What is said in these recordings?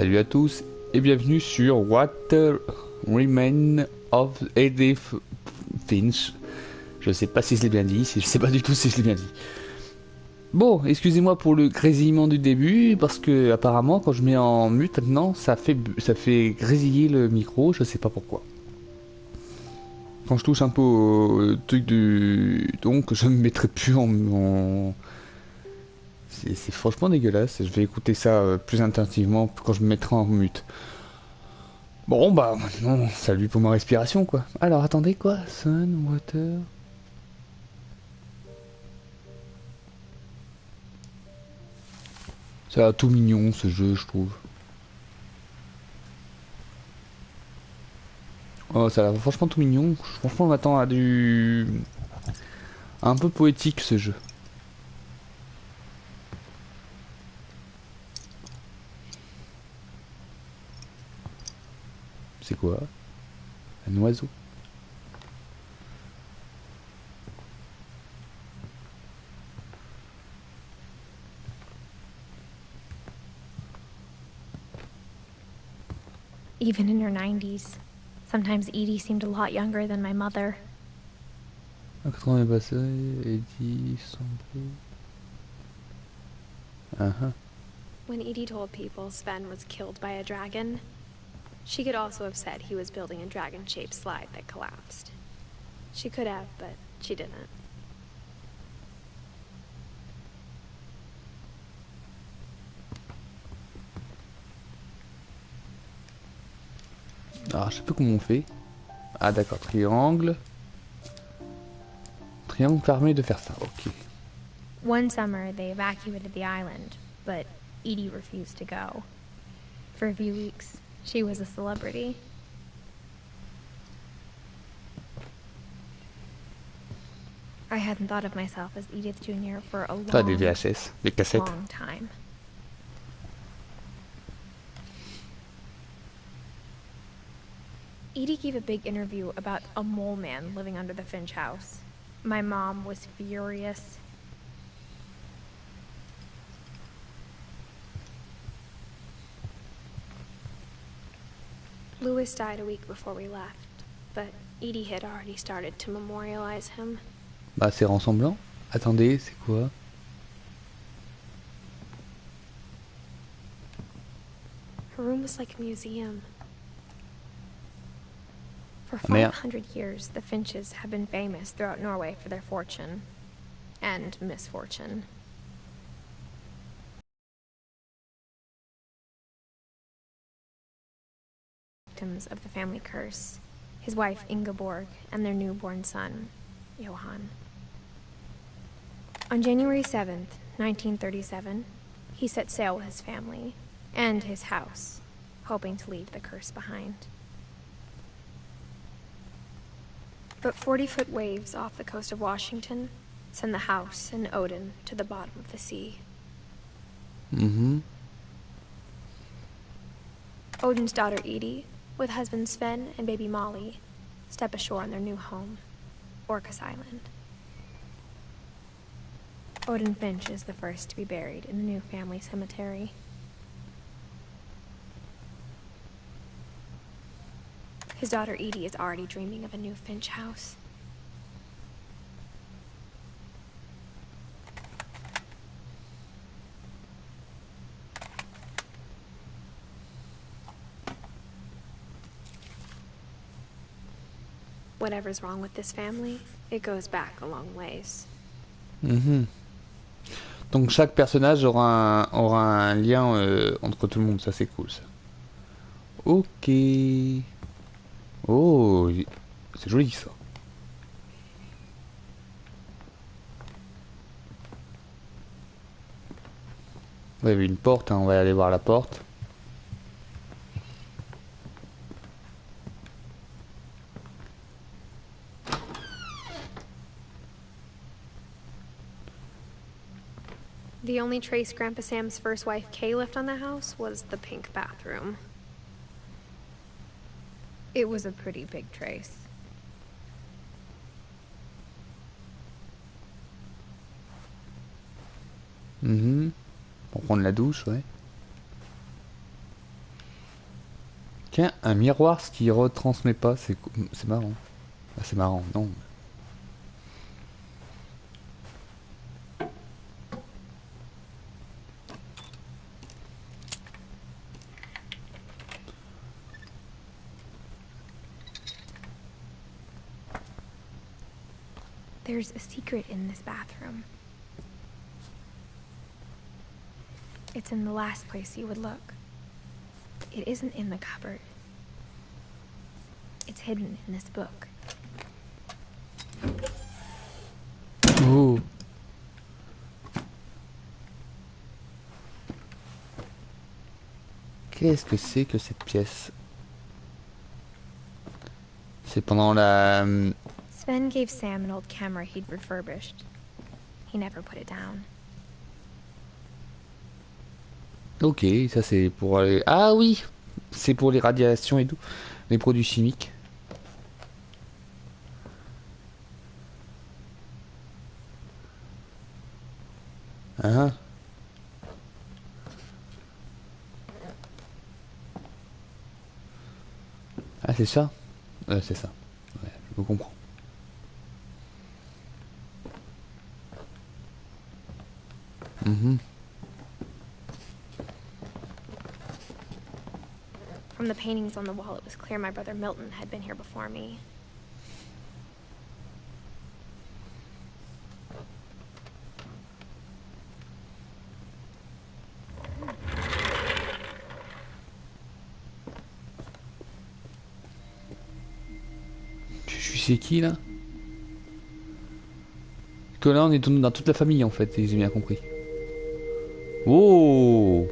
Salut à tous et bienvenue sur Remain of Edith Finch. Je sais pas si je l'ai bien dit, je sais pas du tout si je l'ai bien dit. Bon, excusez-moi pour le grésillement du début, parce que apparemment quand je mets en mute maintenant, ça fait grésiller le micro, je sais pas pourquoi. Quand je touche un peu au truc du... Donc je ne mettrai plus en... C'est franchement dégueulasse, je vais écouter ça plus intensivement quand je me mettrai en mute. Bon bah maintenant, salut pour ma respiration quoi. Alors attendez quoi? Sun, water... Ça a tout mignon ce jeu je trouve. Oh ça a franchement tout mignon. Franchement on m'attend à du... un peu poétique ce jeu. C'est quoi? Un oiseau. Even in her 90s. Sometimes Edie seemed a lot younger than my mother. À 80 passé, Eddie, sombre... When Edie told people Sven was killed by a dragon, she could also have said he was building a dragon-shaped slide that collapsed. She could have, but she didn't. Alors je sais pas comment on fait. Ah d'accord, triangle. Triangle permet de faire ça, ok. One summer, they evacuated the island, but Edie refused to go. For a few weeks, she was a celebrity. I hadn't thought of myself as Edith Jr. for a T'as des VHS, des cassettes. long time. Edie gave a big interview about a mole man living under the Finch house. My mom was furious. Louis died a week before we left, but Edie had already started to memorialize him. Bah c'est ressemblant. Attendez, c'est quoi? Her room was like a museum. For Merde. 500 years, the Finches have been famous throughout Norway for their fortune and misfortune. Victims of the family curse, his wife Ingeborg and their newborn son, Johan. On January 7th, 1937, he set sail with his family and his house, hoping to leave the curse behind. But 40-foot waves off the coast of Washington send the house and Odin to the bottom of the sea. Odin's daughter Edie, with husband Sven and baby Molly, step ashore on their new home, Orcas Island. Odin Finch is the first to be buried in the new family cemetery. His daughter Edie is already dreaming of a new Finch house. Whatever's wrong with this family, it goes back a long ways. Donc chaque personnage aura un lien entre tout le monde, ça c'est cool ça. Ok. Oh, c'est joli ça. Il y avait une porte, hein, on va aller voir la porte. The only trace Grandpa Sam's first wife Kay left on the house was the pink bathroom. It was a pretty big trace. Pour prendre la douche, ouais. Tiens, un miroir, ce qui retransmet pas, c'est marrant. Ah, c'est marrant, non. There's a secret in this bathroom. It's in the last place you would look. It isn't in the cupboard. It's hidden in this book. Oh. Qu'est-ce que c'est que cette pièce? C'est pendant la... Sven gave Sam an old camera he'd refurbished. He never put it down. Ok, ça c'est pour aller... Ah oui, c'est pour les radiations et tout, les produits chimiques. Ah, ah c'est ça. C'est ça. Ouais, je comprends. From the paintings on the wall, it was clear my brother Milton had been here before me. Je sais qui là? Que là on est dans toute la famille en fait, si j'ai bien compris. Oh!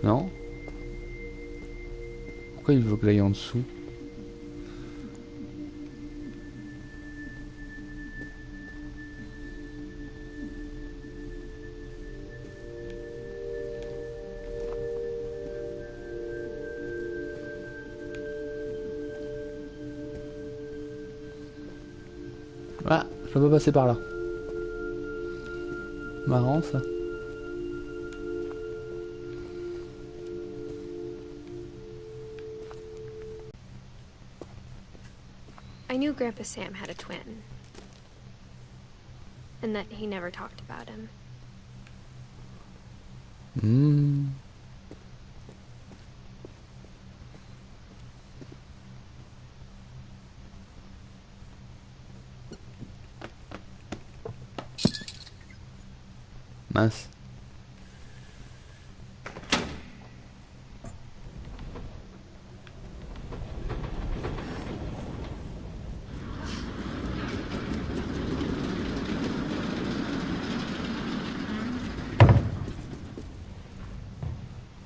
Non? Pourquoi il veut que j'aille en dessous? Ah, je peux pas passer par là. Marrant ça. I knew Grandpa Sam had a twin, and that he never talked about him. Mince.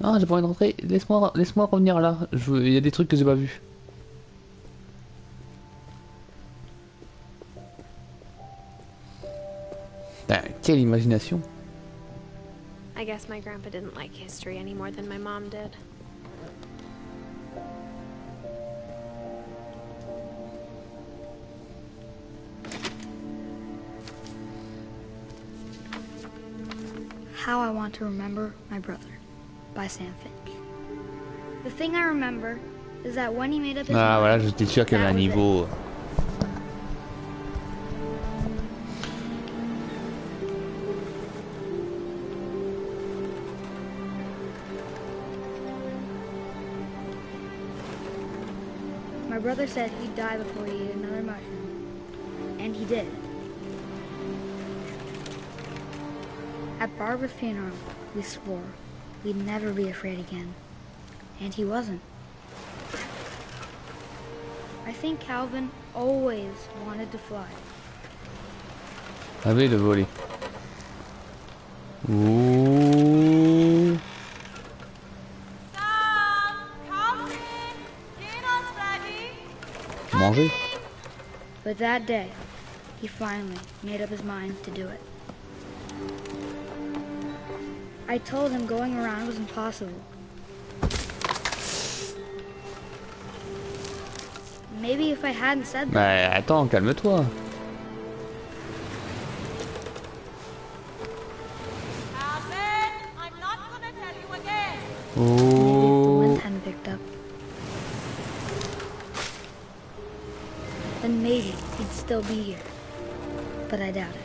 Ah, j'ai pas envie de rentrer. Laisse-moi revenir là. Il y a des trucs que j'ai pas vus. Quelle imagination. I guess my grandpa didn't like history any more than my mom did. How I Want to Remember My Brother by Sam Finch. The thing I remember is that when he made up his Ah mind, voilà, j'étais sûr qu'il y avait un that was it. niveau. My brother said he'd die before he ate another mushroom, and he did. At Barbara's funeral, we swore we'd never be afraid again, and he wasn't. I think Calvin always wanted to fly. Avait de voler. Ouh. Manger. But that day, he finally made up his mind to do it. I told him going around was impossible. Maybe if I hadn't said that. Bah attends, calme-toi. Oh. still be here. But I doubt it.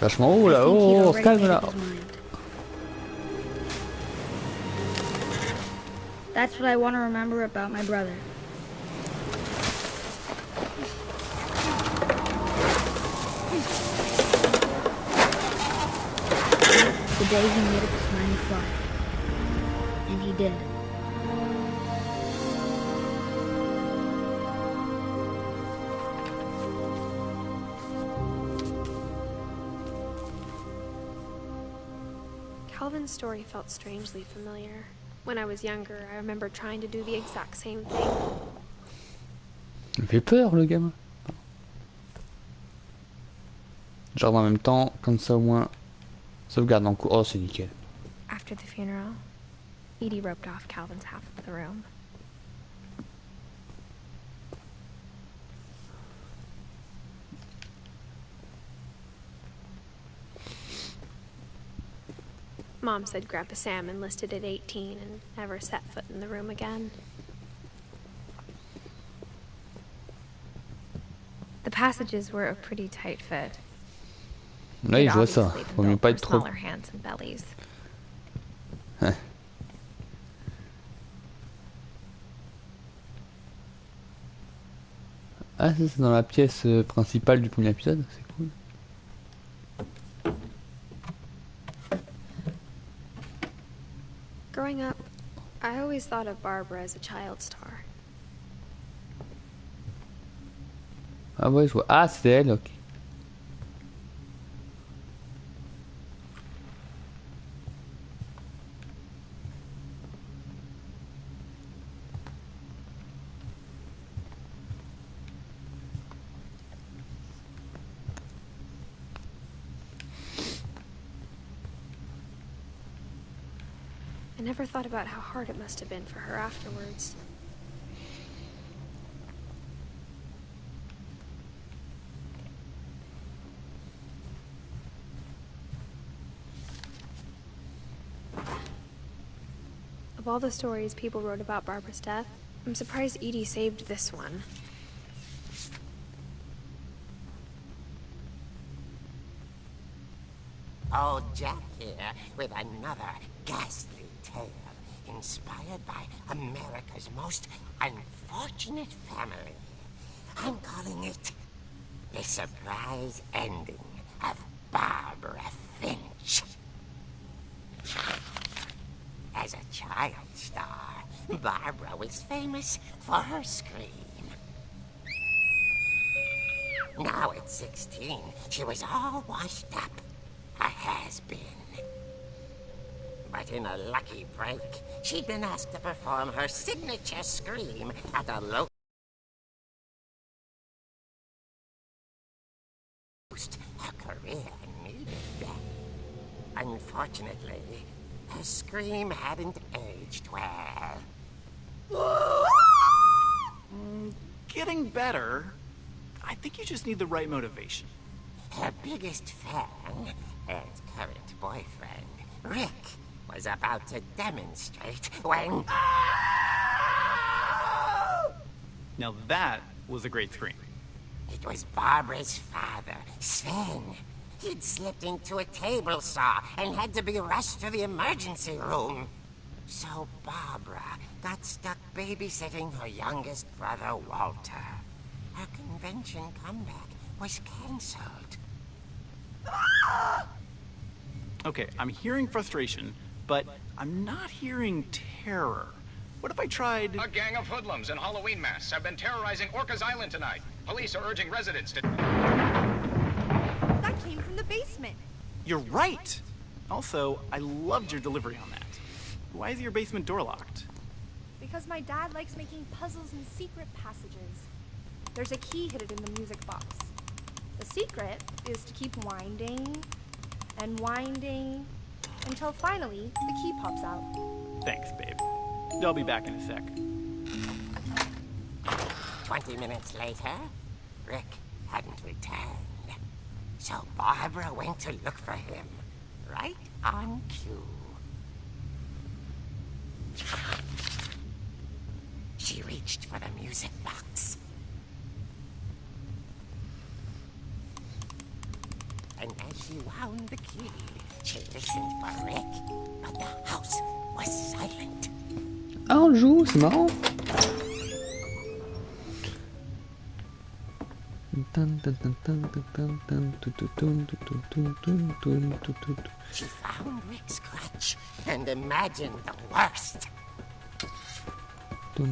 Vachement haut là, oh, on se calme là. That's what I want to remember about my brother. The day he made up his mind to fly. And he did. Calvin's story felt strangely familiar. When I was younger, I remember trying to do the exact same thing. Il me fait peur le gamin. Genre en même temps, comme ça au moins, sauvegarde en cours. Oh c'est nickel. After the funeral, Edie roped off Calvin's half of the room. Mom said Grandpa Sam enlisted at 18 and never set foot in the room again. The passages were a pretty tight fit. Là il voit ça, faut mieux pas être trop... Smaller hands and bellies. Ah ça c'est dans la pièce principale du premier épisode, c'est cool. Growing up, I always thought of Barbara as a child star. Ah ouais je vois, ah c'est elle, ok. I never thought about how hard it must have been for her afterwards. Of all the stories people wrote about Barbara's death, I'm surprised Edie saved this one. Old Jack here with another ghastly tale inspired by America's most unfortunate family. I'm calling it The Surprise Ending of Barbara Finch. As a child star, Barbara was famous for her scream. Now at 16, she was all washed up. A has-been. But in a lucky break, she'd been asked to perform her signature scream at a local boost her career needed. Unfortunately, her scream hadn't aged well. Getting better. I think you just need the right motivation. Her biggest fan and current boyfriend, Rick, was about to demonstrate when... Now that was a great scream. It was Barbara's father, Sven. He'd slipped into a table saw and had to be rushed to the emergency room. So Barbara got stuck babysitting her youngest brother, Walter. Her convention comeback was cancelled. Okay, I'm hearing frustration, but I'm not hearing terror. What if I tried... A gang of hoodlums in Halloween masks have been terrorizing Orcas Island tonight. Police are urging residents to... That came from the basement. You're right! Also, I loved your delivery on that. Why is your basement door locked? Because my dad likes making puzzles and secret passages. There's a key hidden in the music box. The secret is to keep winding and winding until finally the key pops out. Thanks, babe. I'll be back in a sec. 20 minutes later, Rick hadn't returned. So Barbara went to look for him, right on cue. She reached for the music box, and as she wound the key, she listened for Rick, but the house was silent. Ah, on le joue, c'est marrant. She found Rick's crutch and imagined the worst. The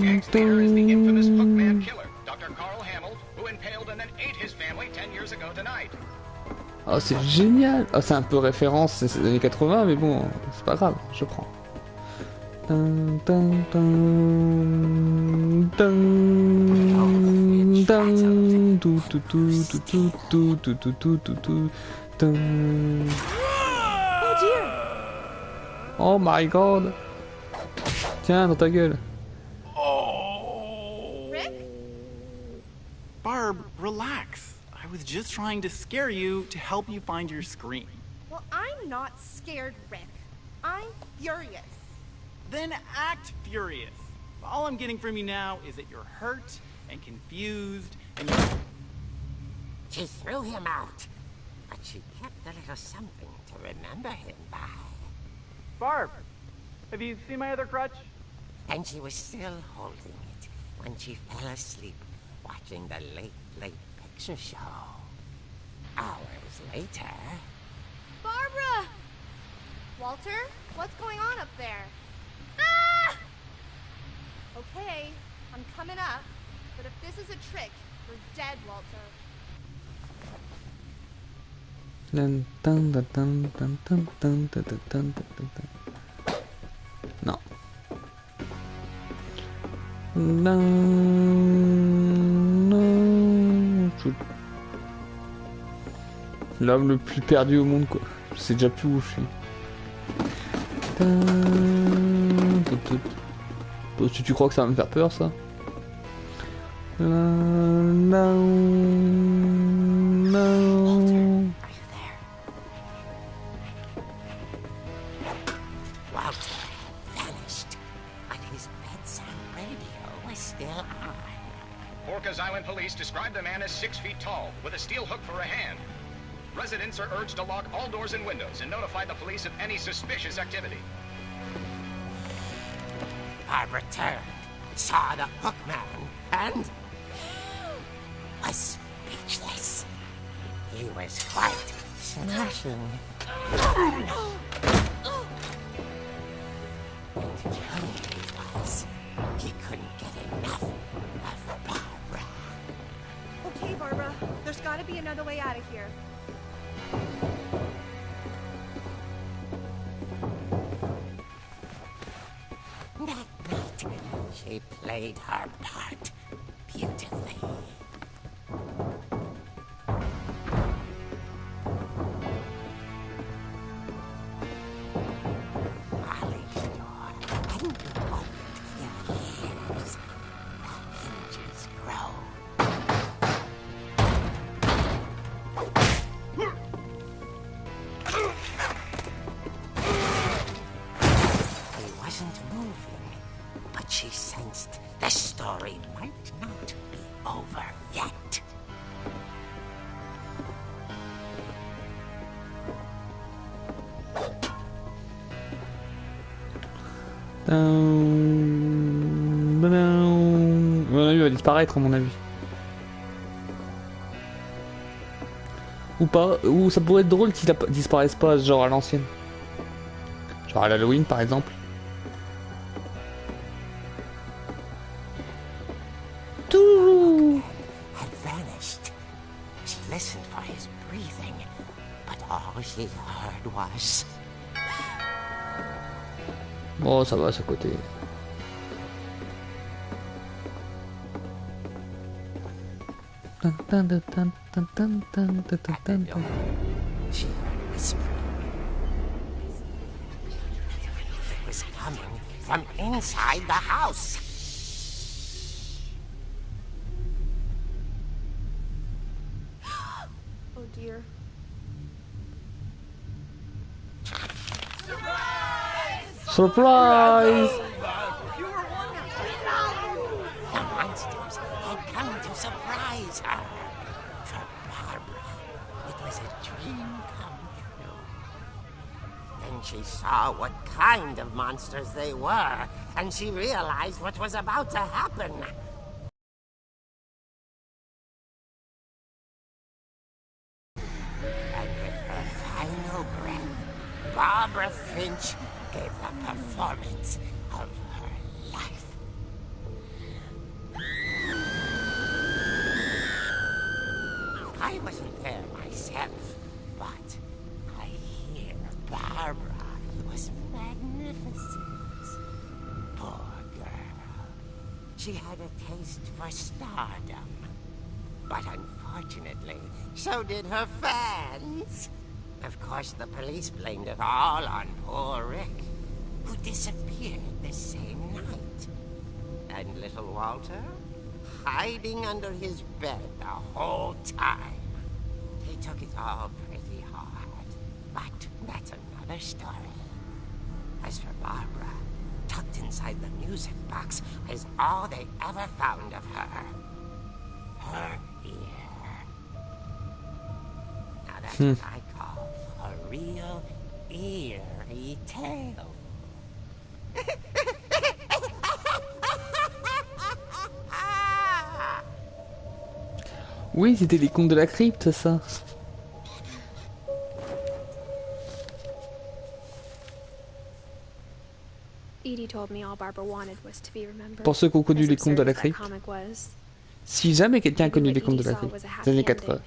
gangster here is the infamous Hookman killer, Dr. Carl Hamill, who impaled and then ate his family 10 years ago tonight. Oh, c'est génial. Oh, c'est un peu référence, c'est les années 80, mais bon, c'est pas grave, je prends. Oh my god. Tiens, dans ta gueule. Rick? Barb, relax. I was just trying to scare you to help you find your screen. Well, I'm not scared, Rick. I'm furious. Then act furious. All I'm getting from you now is that you're hurt and confused and you're... She threw him out, but she kept a little something to remember him by. Barb, have you seen my other crutch? And she was still holding it when she fell asleep watching the late picture show. Hours later... Barbara! Walter, what's going on up there? Ah! Okay, I'm coming up, but if this is a trick, you're dead, Walter. Non. L'homme le plus perdu au monde, quoi. Je sais déjà plus où je suis. Tu crois que ça va me faire peur, ça? Walter had vanished, but his bedside radio was still on. Orcas Island police describe the man as 6 feet tall, with a steel hook for a hand. Residents are urged to lock all doors and windows and notify the police of any suspicious activity. Barbara turned, saw the hook man, and was speechless. He was quite smashing. And lonely was. He couldn't get enough of Barbara. Okay, Barbara, there's gotta be another way out of here. That night, she played her part beautifully. Molly's door hadn't been opened in years. The hinges grow. He wasn't moving, but she sensed the story might not be over yet. Il va disparaître à mon avis. Ou pas, ou ça pourrait être drôle qu'il disparaisse pas, genre à l'ancienne. Genre à l'Halloween par exemple. Tout. Had vanished. She listened for his breathing, but all she heard was... Bon, ça va, c'est à côté. She heard whispering. It was coming from inside the house. Oh dear. Surprise! The monsters had come to surprise her. For Barbara, it was a dream come true. Then she saw what kind of monsters they were, and she realized what was about to happen. And with her final breath, Barbara Finch gave the performance of her life. I wasn't there myself, but I hear Barbara was magnificent. Poor girl. She had a taste for stardom. But unfortunately, so did her fans. Of course, the police blamed it all on poor Rick, who disappeared the same night. And little Walter, hiding under his bed the whole time. He took it all pretty hard, but that's another story. As for Barbara, tucked inside the music box is all they ever found of her. Her ear. Now that's what I call a real eerie tale. Oui, c'était les contes de la crypte, ça. Edie told me all Barbara wanted was to be remembered. Pour ceux qui ont connu As les contes de la absurd as that crypte. comic was. Si jamais quelqu'un a connu les Maybe contes de what la Edie crypte, saw was a des années happy 80,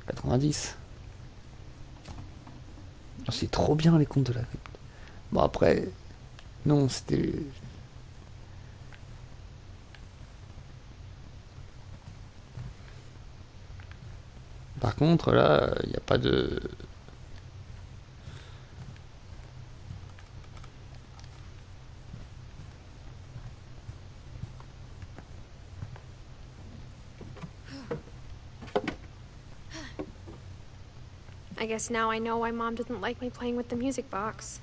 90. Oh, c'est trop bien les contes de la crypte. Bon après, non, c'était... Par contre, là, il n'y a pas de... I guess now I know why Mom didn't like me playing with the music box.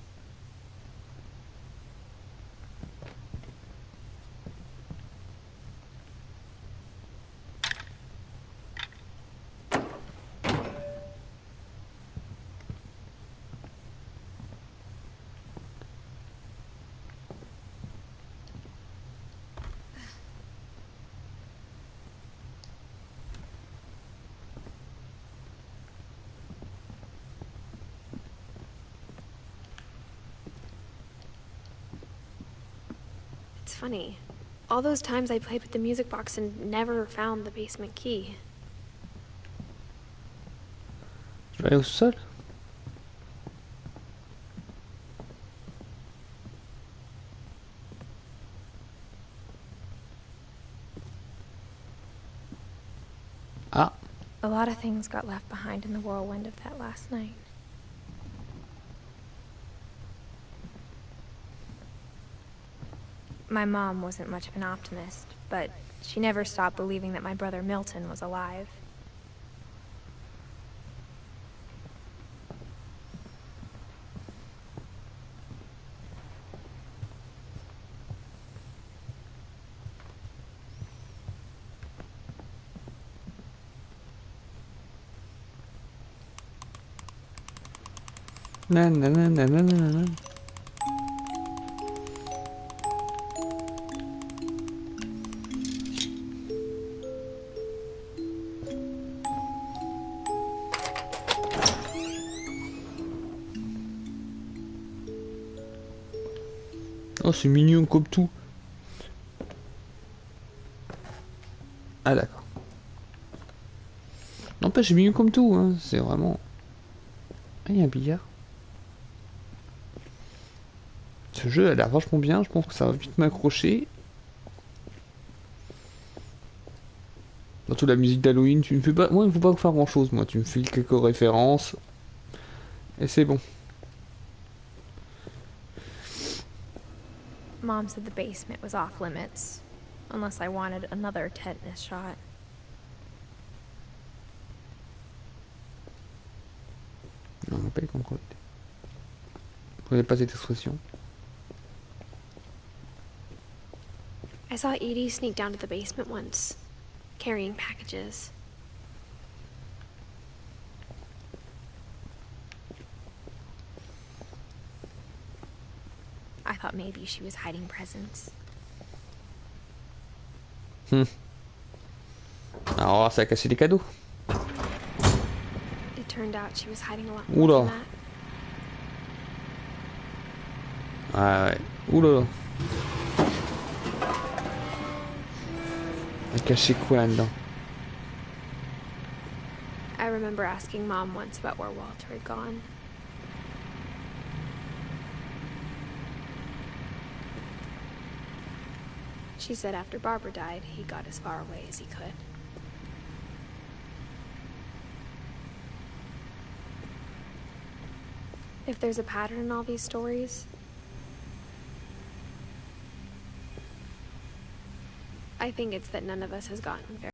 It's funny. All those times I played with the music box and never found the basement key. Je vais aller au sol. Ah. A lot of things got left behind in the whirlwind of that last night. My mom wasn't much of an optimist, but she never stopped believing that my brother Milton was alive. Na na na na na na na. Oh, c'est mignon comme tout. Ah d'accord. N'empêche, c'est mignon comme tout, hein. C'est vraiment... Ah, il y a un billard. Ce jeu a l'air vachement bien, je pense que ça va vite m'accrocher. Surtout la musique d'Halloween, tu me fais pas... Moi, il ne faut pas faire grand chose, moi. Tu me fais quelques références. Et c'est bon. Mom said the basement was off limits, unless I wanted another tetanus shot. Non, on n'a pas les contrôles. Vous n'avez pas cette expression. I saw Edie sneak down to the basement once, carrying packages. I thought maybe she was hiding presents. Alors, ça a caché des cadeaux. It turned out she was hiding a lot Oula. more than that. Ah ouais. Oula. Elle a caché quoi là-dedans? I remember asking Mom once about where Walter had gone. She said after Barbara died, he got as far away as he could. If there's a pattern in all these stories, I think it's that none of us has gotten very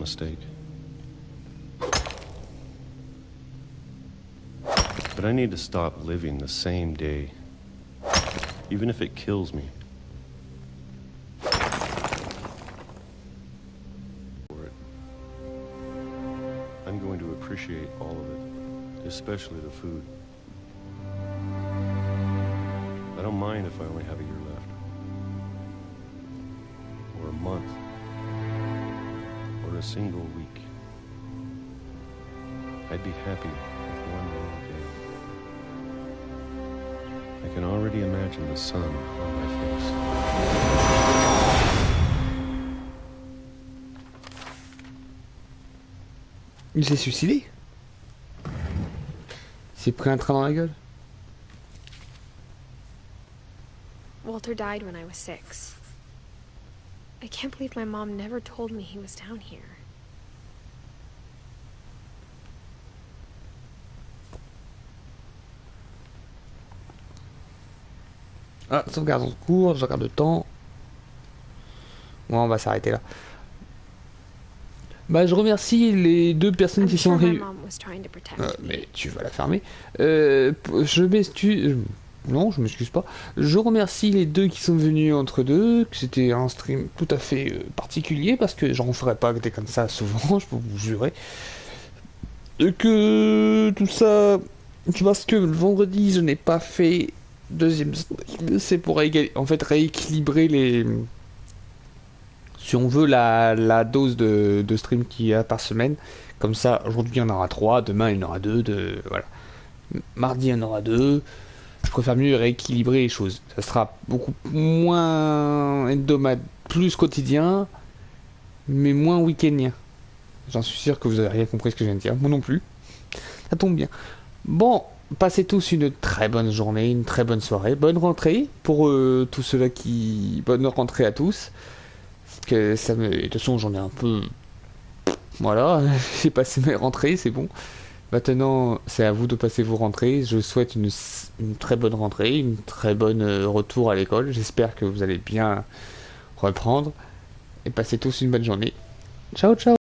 mistake. But I need to stop living the same day, even if it kills me. For it. I'm going to appreciate all of it, especially the food. I don't mind if I only have a year left, or a month, or a single week. I'd be happy with one more day. I can already imagine the sun on my face. Il s'est suicidé? Il s'est pris un train dans la gueule? Walter died when I was 6. I can't believe my mom never told me he was down here. Ah, sauvegarde en cours, sauvegarde de temps. Bon, on va s'arrêter là. Bah, je remercie les deux personnes I'm qui sont sure my arrivées. mom was trying to protect me. Mais tu vas la fermer. Je m'excuse. Non, je m'excuse pas. Je remercie les deux qui sont venus entre deux. Que c'était un stream tout à fait particulier parce que j'en ferai pas des comme ça souvent, je peux vous jurer. Et que tout ça, parce que le vendredi je n'ai pas fait deuxième stream, c'est pour en fait rééquilibrer les. Si on veut la dose de stream qu'il y a par semaine. Comme ça, aujourd'hui il y en aura 3, demain il y en aura 2, voilà. Mardi il y en aura 2. Je préfère mieux rééquilibrer les choses. Ça sera beaucoup moins hebdomadaire, plus quotidien, mais moins week-endien. J'en suis sûr que vous avez rien compris ce que je viens de dire. Moi non plus. Ça tombe bien. Bon, passez tous une très bonne journée, une très bonne soirée. Bonne rentrée pour tous ceux-là qui... Bonne rentrée à tous. Parce que ça me... De toute façon, j'en ai un peu... Voilà, j'ai passé mes rentrées, c'est bon. Maintenant, c'est à vous de passer vos rentrées. Je souhaite une très bonne rentrée, une très bonne retour à l'école. J'espère que vous allez bien reprendre. Et passez tous une bonne journée. Ciao, ciao!